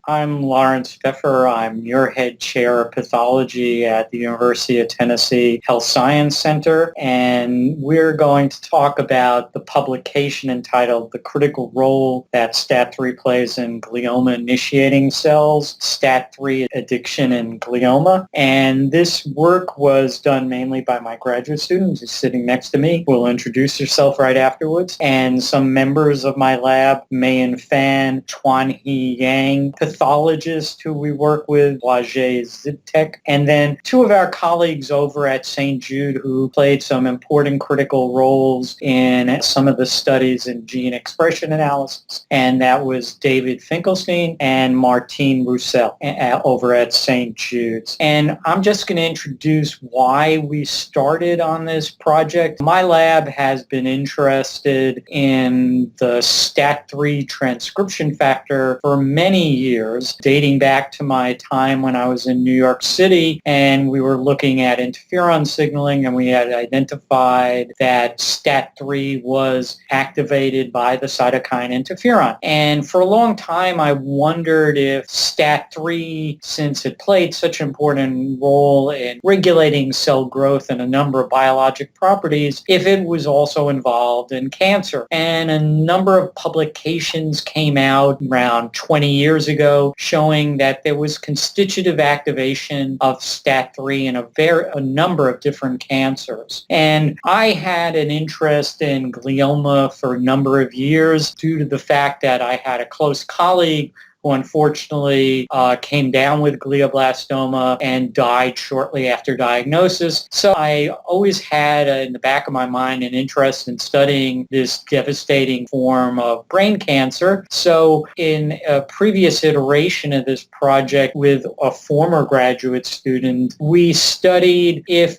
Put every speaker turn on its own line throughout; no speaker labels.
I'm Lawrence Pfeffer. I'm your head chair of pathology at the University of Tennessee Health Science Center, and we're going to talk about the publication entitled The Critical Role that STAT3 Plays in Glioma-Initiating Cells, STAT3 Addiction in Glioma. And this work was done mainly by my graduate student who's sitting next to me, who will introduce herself right afterwards, and some members of my lab, Mayan Fan, Chuan-Hee Yang, pathologist who we work with, Wajay Zibtek, and then two of our colleagues over at St. Jude who played some important critical roles in some of the studies in gene expression analysis, and that was David Finkelstein and Martine Roussel over at St. Jude's. And I'm just going to introduce why we started on this project. My lab has been interested in the STAT3 transcription factor for many years, dating back to my time when I was in New York City, and we were looking at interferon signaling, and we had identified that STAT3 was activated by the cytokine interferon. And for a long time, I wondered if STAT3, since it played such an important role in regulating cell growth and a number of biologic properties, if it was also involved in cancer. And a number of publications came out around 20 years ago showing that there was constitutive activation of STAT3 in a number of different cancers. And I had an interest in glioma for a number of years due to the fact that I had a close colleague who unfortunately came down with glioblastoma and died shortly after diagnosis. So I always had in the back of my mind an interest in studying this devastating form of brain cancer. So in a previous iteration of this project with a former graduate student, we studied if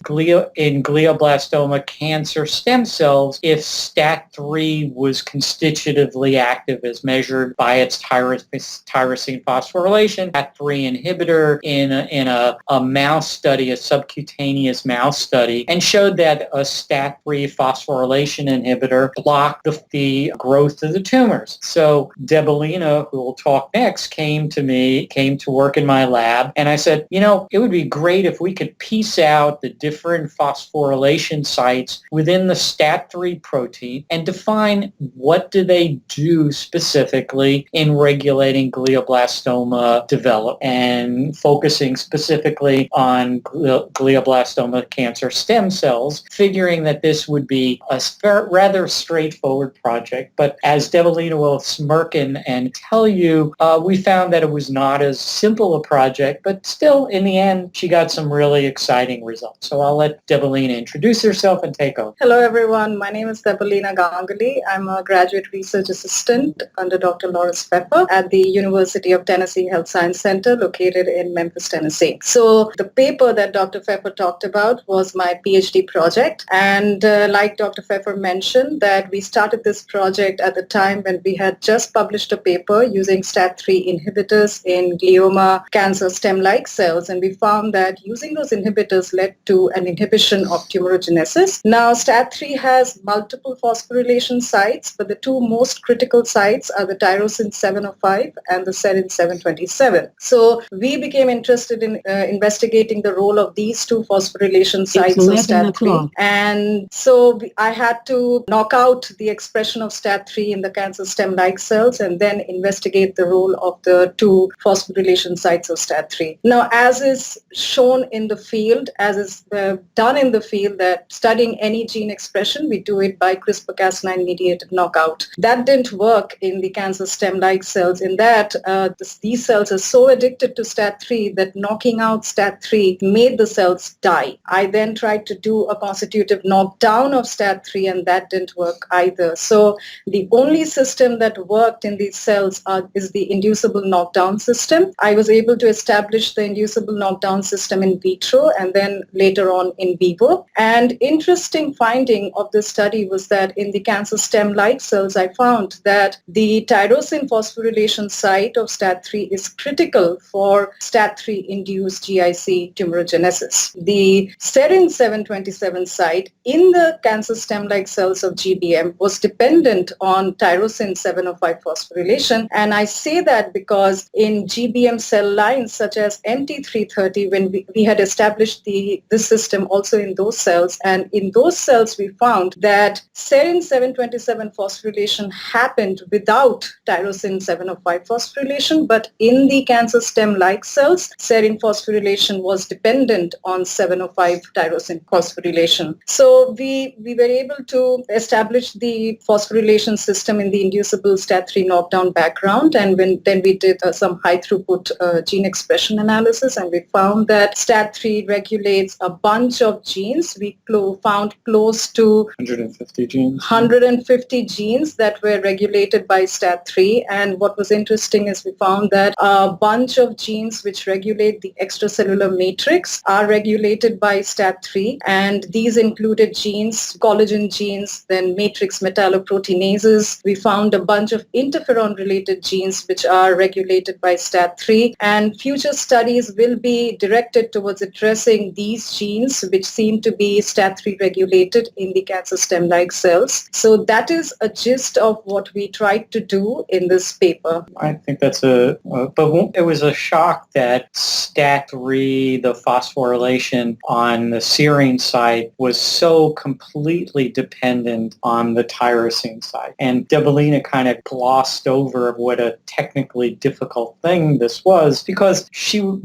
in glioblastoma cancer stem cells, if STAT3 was constitutively active as measured by its tyrosine phosphorylation, STAT3 inhibitor in a mouse study, a subcutaneous mouse study, and showed that a STAT3 phosphorylation inhibitor blocked the growth of the tumors. So Debolina, who will talk next, came to work in my lab, and I said, it would be great if we could piece out the different phosphorylation sites within the STAT3 protein and define what do they do specifically in regulating glioblastoma development, and focusing specifically on glioblastoma cancer stem cells, figuring that this would be a rather straightforward project. But as Debolina will smirk and tell you, we found that it was not as simple a project, but still, in the end, she got some really exciting results. So I'll let Debolina introduce herself and take over.
Hello, everyone. My name is Debolina Ganguly. I'm a graduate research assistant under Dr. Lawrence Pfeffer at the University of Tennessee Health Science Center located in Memphis, Tennessee. So the paper that Dr. Pfeffer talked about was my PhD project. And like Dr. Pfeffer mentioned, that we started this project at the time when we had just published a paper using STAT3 inhibitors in glioma cancer stem-like cells. And we found that using those inhibitors led to an inhibition of tumorigenesis. Now, STAT3 has multiple phosphorylation sites, but the two most critical sites are the tyrosine 705 and the serine 727. So we became interested in investigating the role of these two phosphorylation sites of STAT3. And so I had to knock out the expression of STAT3 in the cancer stem-like cells and then investigate the role of the two phosphorylation sites of STAT3. Now, as is shown in the field, as is done in the field, that studying any gene expression, we do it by CRISPR-Cas9 mediated knockout. That didn't work in the cancer stem-like cells, in that these cells are so addicted to STAT3 that knocking out STAT3 made the cells die. I then tried to do a constitutive knockdown of STAT3, and that didn't work either. So the only system that worked in these cells is the inducible knockdown system. I was able to establish the inducible knockdown system in vitro and then later on in vivo. And interesting finding of this study was that in the cancer stem-like cells, I found that the tyrosine phosphorylation site site of STAT3 is critical for STAT3-induced GIC tumorigenesis. The serine 727 site in the cancer stem-like cells of GBM was dependent on tyrosine 705 phosphorylation. And I say that because in GBM cell lines such as MT330, when we had established this system also in those cells, and in those cells we found that serine 727 phosphorylation happened without tyrosine 705 phosphorylation, but in the cancer stem-like cells, serine phosphorylation was dependent on 705 tyrosine phosphorylation. So we were able to establish the phosphorylation system in the inducible STAT3 knockdown background, and then we did some high-throughput gene expression analysis, and we found that STAT3 regulates a bunch of genes. We found close to
150 genes.
150 genes that were regulated by STAT3, and what was interesting is we found that a bunch of genes which regulate the extracellular matrix are regulated by STAT3, and these included genes, collagen genes, then matrix metalloproteinases. We found a bunch of interferon-related genes which are regulated by STAT3, and future studies will be directed towards addressing these genes which seem to be STAT3 regulated in the cancer stem-like cells. So that is a gist of what we tried to do in this paper.
I think that's but it was a shock that STAT3, the phosphorylation on the serine side, was so completely dependent on the tyrosine side. And Debelina kind of glossed over what a technically difficult thing this was, because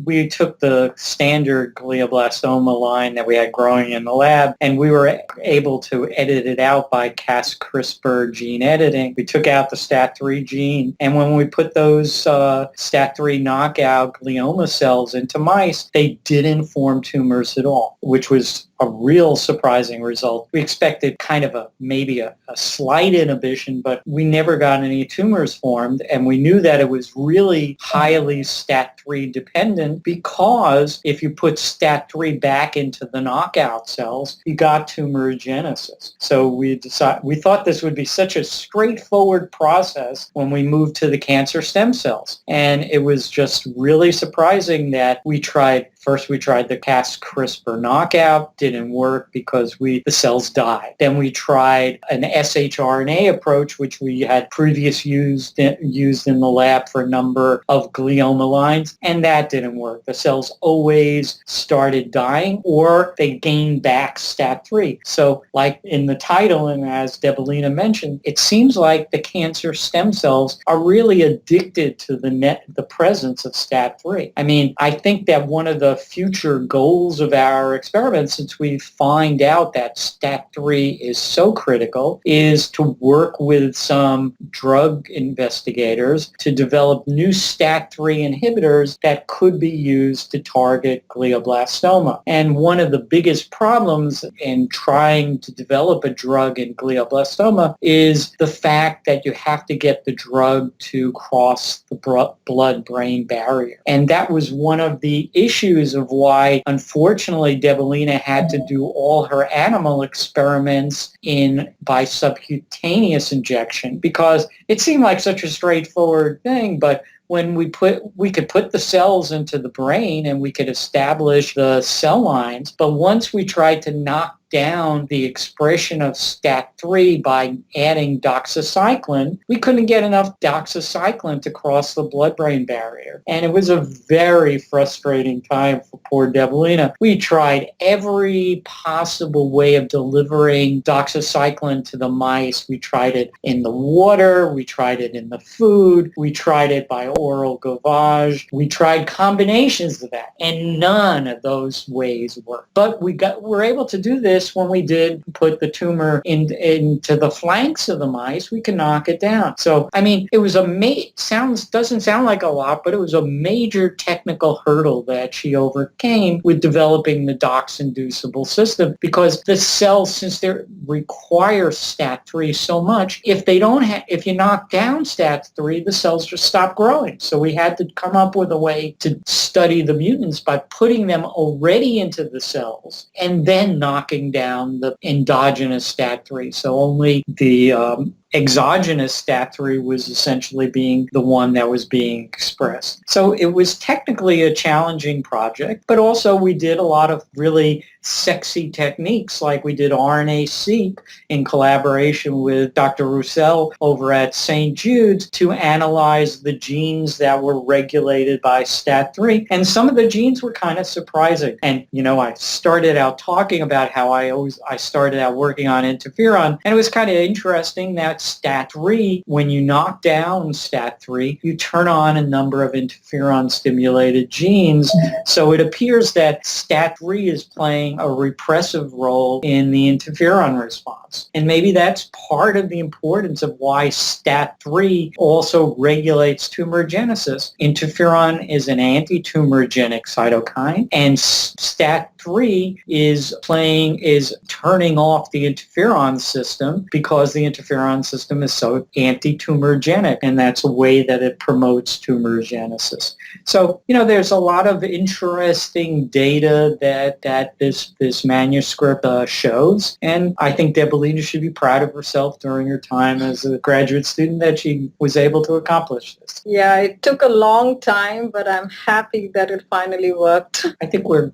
we took the standard glioblastoma line that we had growing in the lab, and we were able to edit it out by Cas-CRISPR gene editing. We took out the STAT3 gene, and when we put those STAT3 knockout glioma cells into mice, they didn't form tumors at all, which was a real surprising result. We expected kind of maybe a slight inhibition, but we never got any tumors formed, and we knew that it was really highly STAT3 dependent, because if you put STAT3 back into the knockout cells, you got tumorigenesis. So we thought this would be such a straightforward process when we moved to the cancer stem cells, and it was just really surprising that we tried the Cas-CRISPR knockout, didn't work because the cells died. Then we tried an shRNA approach, which we had previously used in the lab for a number of glioma lines, and that didn't work. The cells always started dying, or they gained back STAT3. So like in the title, and as Debelina mentioned, it seems like the cancer stem cells are really addicted to the presence of STAT3. I mean, I think that one of the future goals of our experiment, since we find out that STAT3 is so critical, is to work with some drug investigators to develop new STAT3 inhibitors that could be used to target glioblastoma. And one of the biggest problems in trying to develop a drug in glioblastoma is the fact that you have to get the drug to cross the blood-brain barrier. And that was one of the issues of why, unfortunately, Debelina had to do all her animal experiments by subcutaneous injection, because it seemed like such a straightforward thing, but when we could put the cells into the brain and we could establish the cell lines, but once we tried to knock down the expression of STAT3 by adding doxycycline, we couldn't get enough doxycycline to cross the blood-brain barrier. And it was a very frustrating time for poor Debelina. We tried every possible way of delivering doxycycline to the mice. We tried it in the water, we tried it in the food, we tried it by oral gavage, we tried combinations of that, and none of those ways worked. But we're able to do this when we did put the tumor into the flanks of the mice. We can knock it down. So, I mean, it was doesn't sound like a lot, but it was a major technical hurdle that she overcame with developing the DOX-inducible system, because the cells, since they require STAT3 so much, if you knock down STAT3, the cells just stop growing. So we had to come up with a way to study the mutants by putting them already into the cells and then knocking down the endogenous STAT3. So only the exogenous STAT3 was essentially being the one that was being expressed. So it was technically a challenging project, but also we did a lot of really sexy techniques, like we did RNA-seq in collaboration with Dr. Roussel over at St. Jude's to analyze the genes that were regulated by STAT3. And some of the genes were kind of surprising. And, I started out talking about how I started out working on interferon, and it was kind of interesting that STAT3, when you knock down STAT3, you turn on a number of interferon-stimulated genes. So it appears that STAT3 is playing a repressive role in the interferon response. And maybe that's part of the importance of why STAT3 also regulates tumorigenesis. Interferon is an anti-tumorigenic cytokine, and STAT3 is turning off the interferon system because the interferon system is so anti-tumorigenic, and that's a way that it promotes tumorigenesis. So, there's a lot of interesting data that this manuscript shows, and I think Debelina should be proud of herself during her time as a graduate student that she was able to accomplish this.
Yeah, it took a long time, but I'm happy that it finally worked.
I think we're